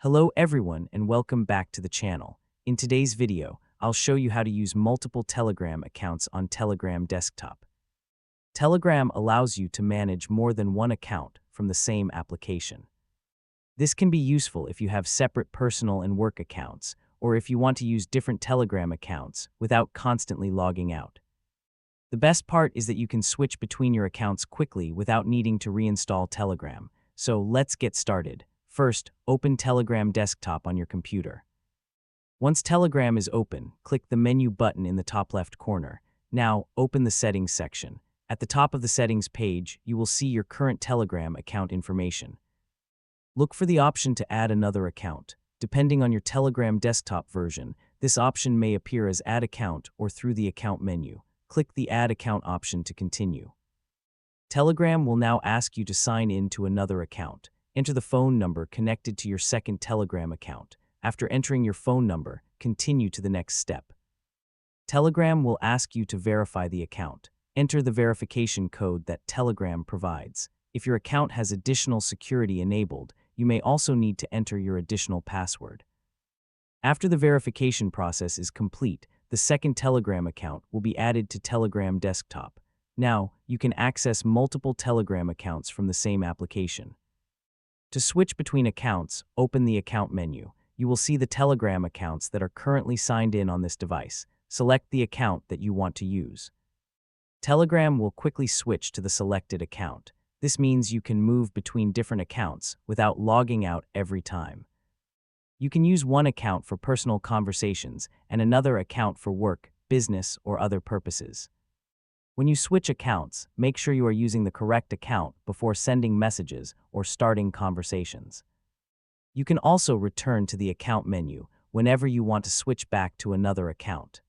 Hello everyone and welcome back to the channel. In today's video, I'll show you how to use multiple Telegram accounts on Telegram desktop. Telegram allows you to manage more than one account from the same application. This can be useful if you have separate personal and work accounts, or if you want to use different Telegram accounts without constantly logging out. The best part is that you can switch between your accounts quickly without needing to reinstall Telegram. So let's get started. First, open Telegram desktop on your computer. Once Telegram is open, click the menu button in the top left corner. Now, open the settings section. At the top of the settings page, you will see your current Telegram account information. Look for the option to add another account. Depending on your Telegram desktop version, this option may appear as Add Account or through the Account menu. Click the Add Account option to continue. Telegram will now ask you to sign in to another account. Enter the phone number connected to your second Telegram account. After entering your phone number, continue to the next step. Telegram will ask you to verify the account. Enter the verification code that Telegram provides. If your account has additional security enabled, you may also need to enter your additional password. After the verification process is complete, the second Telegram account will be added to Telegram desktop. Now, you can access multiple Telegram accounts from the same application. To switch between accounts, open the Account menu. You will see the Telegram accounts that are currently signed in on this device. Select the account that you want to use. Telegram will quickly switch to the selected account. This means you can move between different accounts without logging out every time. You can use one account for personal conversations and another account for work, business, or other purposes. When you switch accounts, make sure you are using the correct account before sending messages or starting conversations. You can also return to the Account menu whenever you want to switch back to another account.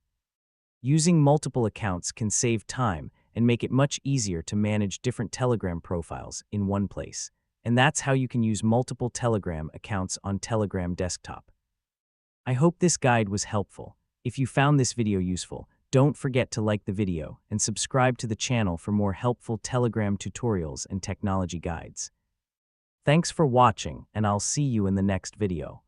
Using multiple accounts can save time and make it much easier to manage different Telegram profiles in one place. And that's how you can use multiple Telegram accounts on Telegram desktop. I hope this guide was helpful. If you found this video useful, don't forget to like the video and subscribe to the channel for more helpful Telegram tutorials and technology guides. Thanks for watching, and I'll see you in the next video.